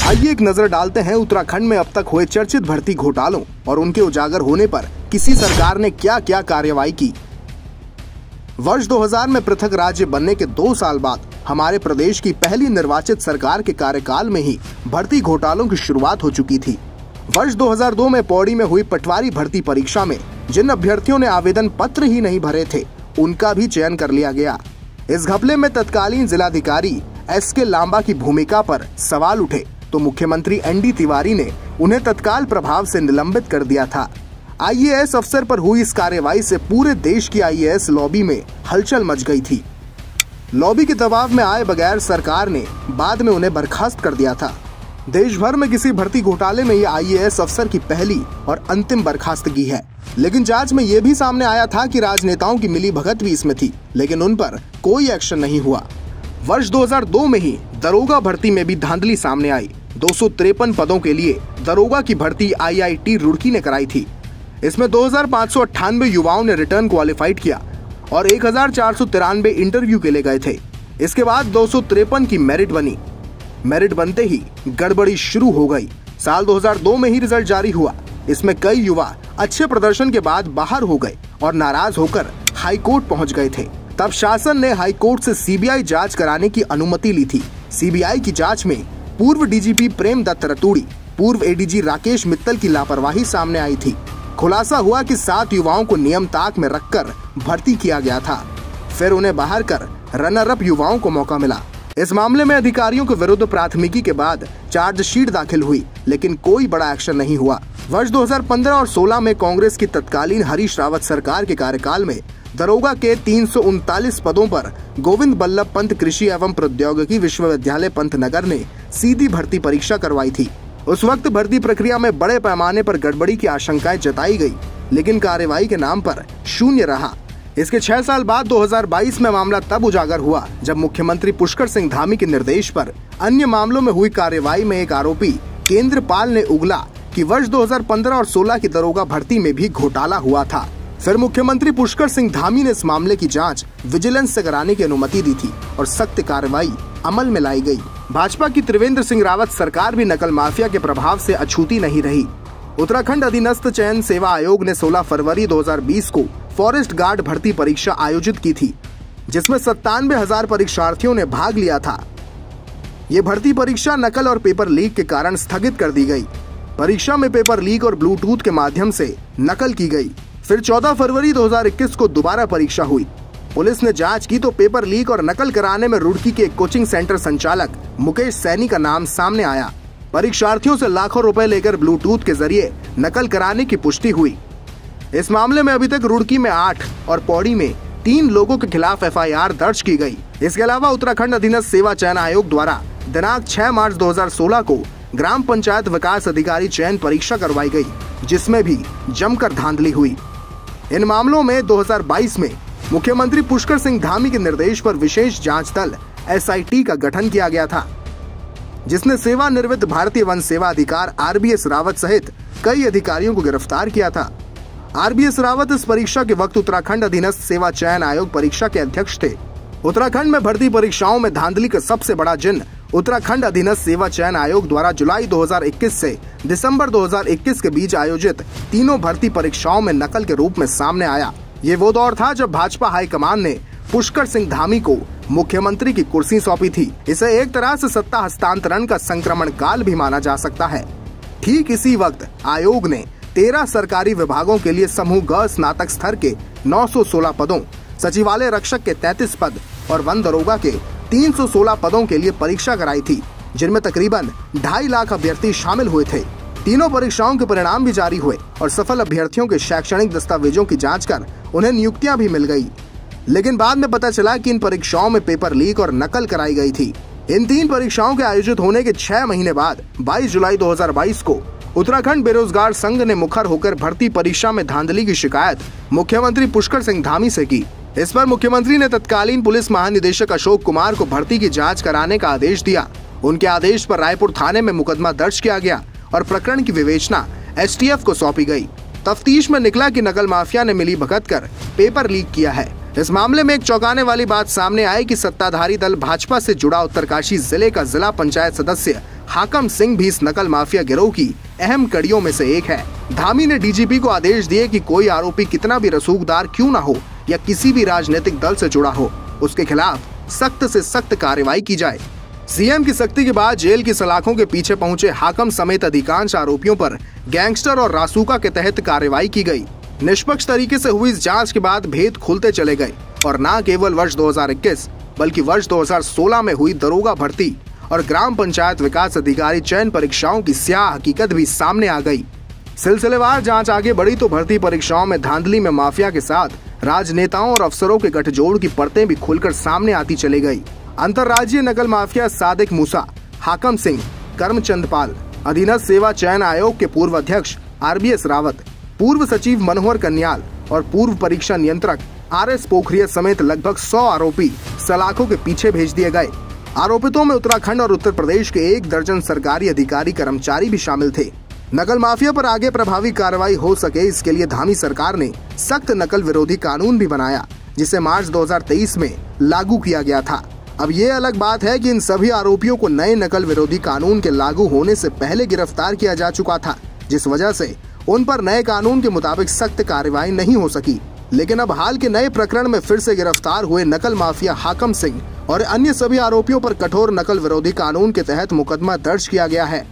आइए एक नजर डालते हैं उत्तराखंड में अब तक हुए चर्चित भर्ती घोटालों और उनके उजागर होने पर किसी सरकार ने क्या क्या कार्रवाई की। वर्ष 2000 में पृथक राज्य बनने के 2 साल बाद हमारे प्रदेश की पहली निर्वाचित सरकार के कार्यकाल में ही भर्ती घोटालों की शुरुआत हो चुकी थी। वर्ष 2002 में पौड़ी में हुई पटवारी भर्ती परीक्षा में जिन अभ्यर्थियों ने आवेदन पत्र ही नहीं भरे थे, उनका भी चयन कर लिया गया। इस घपले में तत्कालीन जिलाधिकारी SK लांबा की भूमिका पर सवाल उठे तो मुख्यमंत्री ND तिवारी ने उन्हें तत्काल प्रभाव से निलंबित कर दिया था। IAS अफसर पर हुई इस कार्रवाई से पूरे देश की IAS लॉबी में हलचल मच गई थी। लॉबी के दबाव में आए बगैर सरकार ने बाद में उन्हें बर्खास्त कर दिया था। देश भर में किसी भर्ती घोटाले में ये IAS अफसर की पहली और अंतिम बर्खास्तगी है। लेकिन जांच में ये भी सामने आया था कि राजनेताओं की मिलीभगत भी इसमें थी, लेकिन उन पर कोई एक्शन नहीं हुआ। वर्ष 2002 में ही दरोगा भर्ती में भी धांधली सामने आई। 253 पदों के लिए दरोगा की भर्ती IIT रुड़की ने कराई थी। इसमें 2598 युवाओं ने रिटर्न क्वालिफाइड किया और 1493 इंटरव्यू के लिए गए थे। इसके बाद 253 की मेरिट बनी। मेरिट बनते ही गड़बड़ी शुरू हो गई। साल 2002 में ही रिजल्ट जारी हुआ। इसमें कई युवा अच्छे प्रदर्शन के बाद बाहर हो गए और नाराज होकर हाई कोर्ट पहुंच गए थे। तब शासन ने हाई कोर्ट से CBI जांच कराने की अनुमति ली थी। CBI की जांच में पूर्व DGP प्रेम दत्त रतूड़ी, पूर्व ADG राकेश मित्तल की लापरवाही सामने आई थी। खुलासा हुआ कि 7 युवाओं को नियम ताक में रखकर भर्ती किया गया था। फिर उन्हें बाहर कर रनर अप युवाओं को मौका मिला। इस मामले में अधिकारियों के विरुद्ध प्राथमिकी के बाद चार्जशीट दाखिल हुई, लेकिन कोई बड़ा एक्शन नहीं हुआ। वर्ष 2015 और 16 में कांग्रेस की तत्कालीन हरीश रावत सरकार के कार्यकाल में दरोगा के 339 पदों पर गोविंद बल्लभ पंत कृषि एवं प्रौद्योगिकी विश्वविद्यालय पंतनगर ने सीधी भर्ती परीक्षा करवाई थी। उस वक्त भर्ती प्रक्रिया में बड़े पैमाने पर गड़बड़ी की आशंकाएं जताई गई, लेकिन कार्रवाई के नाम पर शून्य रहा। इसके 6 साल बाद 2022 में मामला तब उजागर हुआ जब मुख्यमंत्री पुष्कर सिंह धामी के निर्देश पर अन्य मामलों में हुई कार्रवाई में एक आरोपी केंद्रपाल ने उगला कि वर्ष 2015 और 16 की दरोगा भर्ती में भी घोटाला हुआ था। फिर मुख्यमंत्री पुष्कर सिंह धामी ने इस मामले की जांच विजिलेंस से कराने की अनुमति दी थी और सख्त कार्रवाई अमल में लाई गई। भाजपा की त्रिवेंद्र सिंह रावत सरकार भी नकल माफिया के प्रभाव से अछूती नहीं रही। उत्तराखंड अधीनस्थ चयन सेवा आयोग ने 16 फरवरी 2020 को फॉरेस्ट गार्ड भर्ती परीक्षा आयोजित की थी, जिसमें 97,000 परीक्षार्थियों ने भाग लिया था। ये भर्ती परीक्षा नकल और पेपर लीक के कारण स्थगित कर दी गई। परीक्षा में पेपर लीक और ब्लूटूथ के माध्यम से नकल की गई। फिर 14 फरवरी 2021 को दोबारा परीक्षा हुई। पुलिस ने जांच की तो पेपर लीक और नकल कराने में रुड़की के कोचिंग सेंटर संचालक मुकेश सैनी का नाम सामने आया। परीक्षार्थियों से लाखों रुपए लेकर ब्लूटूथ के जरिए नकल कराने की पुष्टि हुई। इस मामले में अभी तक रुड़की में 8 और पौड़ी में 3 लोगों के खिलाफ FIR दर्ज की गई। इसके अलावा उत्तराखंड अधीनस्थ सेवा चयन आयोग द्वारा दिनांक 6 मार्च 2016 को ग्राम पंचायत विकास अधिकारी चयन परीक्षा करवाई गई, जिसमें भी जमकर धांधली हुई। इन मामलों में 2022 में मुख्यमंत्री पुष्कर सिंह धामी के निर्देश पर विशेष जांच दल SIT का गठन किया गया था, जिसने सेवानिवृत्त भारतीय वन सेवा अधिकार RBS रावत सहित कई अधिकारियों को गिरफ्तार किया था। RBS रावत इस परीक्षा के वक्त उत्तराखंड अधीनस्थ सेवा चयन आयोग परीक्षा के अध्यक्ष थे। उत्तराखंड में भर्ती परीक्षाओं में धांधली का सबसे बड़ा जिन्न उत्तराखंड अधीनस्थ सेवा चयन आयोग द्वारा जुलाई 2021 से दिसंबर 2021 के बीच आयोजित तीनों भर्ती परीक्षाओं में नकल के रूप में सामने आया। ये वो दौर था जब भाजपा हाईकमान ने पुष्कर सिंह धामी को मुख्यमंत्री की कुर्सी सौंपी थी। इसे एक तरह से सत्ता हस्तांतरण का संक्रमण काल भी माना जा सकता है। ठीक इसी वक्त आयोग ने 13 सरकारी विभागों के लिए समूह ग स्नातक स्तर के 916 पदों, सचिवालय रक्षक के 33 पद और वन दरोगा के 316 पदों के लिए परीक्षा कराई थी, जिनमें तकरीबन 2.5 लाख अभ्यर्थी शामिल हुए थे। तीनों परीक्षाओं के परिणाम भी जारी हुए और सफल अभ्यर्थियों के शैक्षणिक दस्तावेजों की जांच कर उन्हें नियुक्तियां भी मिल गई। लेकिन बाद में पता चला कि इन परीक्षाओं में पेपर लीक और नकल कराई गई थी। इन 3 परीक्षाओं के आयोजित होने के 6 महीने बाद 22 जुलाई 2022 को उत्तराखंड बेरोजगार संघ ने मुखर होकर भर्ती परीक्षा में धांधली की शिकायत मुख्यमंत्री पुष्कर सिंह धामी से की। इस पर मुख्यमंत्री ने तत्कालीन पुलिस महानिदेशक अशोक कुमार को भर्ती की जांच कराने का आदेश दिया। उनके आदेश पर रायपुर थाने में मुकदमा दर्ज किया गया और प्रकरण की विवेचना STF को सौंपी गई। तफ्तीश में निकला कि नकल माफिया ने मिलीभगत कर पेपर लीक किया है। इस मामले में एक चौंकाने वाली बात सामने आई कि सत्ताधारी दल भाजपा से जुड़ा उत्तरकाशी जिले का जिला पंचायत सदस्य हाकम सिंह भी इस नकल माफिया गिरोह की अहम कड़ियों में से एक है। धामी ने डीजीपी को आदेश दिए कि कोई आरोपी कितना भी रसूखदार क्यों न हो या किसी भी राजनीतिक दल से जुड़ा हो, उसके खिलाफ सख्त से सख्त कार्रवाई की जाए। सीएम की सख्ती के बाद जेल की सलाखों के पीछे पहुंचे हाकम समेत अधिकांश आरोपियों पर गैंगस्टर और रासुका के तहत कार्रवाई की गई। निष्पक्ष तरीके से हुई इस जांच के बाद भेद खुलते चले गए और न केवल वर्ष 2021 बल्कि वर्ष 2016 में हुई दरोगा भर्ती और ग्राम पंचायत विकास अधिकारी चयन परीक्षाओं की स्याह हकीकत भी सामने आ गई। सिलसिलेवार जांच आगे बढ़ी तो भर्ती परीक्षाओं में धांधली में माफिया के साथ राजनेताओं और अफसरों के गठजोड़ की परतें भी खुलकर सामने आती चली गई। अंतर्राज्यीय नकल माफिया सादिक मूसा, हाकम सिंह, करमचंद पाल, अधीनस्थ सेवा चयन आयोग के पूर्व अध्यक्ष RBS रावत, पूर्व सचिव मनोहर कन्याल और पूर्व परीक्षा नियंत्रक RS पोखरिया समेत लगभग 100 आरोपी सलाखों के पीछे भेज दिए गए। आरोपितों में उत्तराखंड और उत्तर प्रदेश के 1 दर्जन सरकारी अधिकारी कर्मचारी भी शामिल थे। नकल माफिया पर आगे प्रभावी कार्रवाई हो सके, इसके लिए धामी सरकार ने सख्त नकल विरोधी कानून भी बनाया, जिसे मार्च 2023 में लागू किया गया था। अब ये अलग बात है कि इन सभी आरोपियों को नए नकल विरोधी कानून के लागू होने से पहले गिरफ्तार किया जा चुका था, जिस वजह से उन पर नए कानून के मुताबिक सख्त कार्रवाई नहीं हो सकी। लेकिन अब हाल के नए प्रकरण में फिर से गिरफ्तार हुए नकल माफिया हाकम सिंह और अन्य सभी आरोपियों पर कठोर नकल विरोधी कानून के तहत मुकदमा दर्ज किया गया है।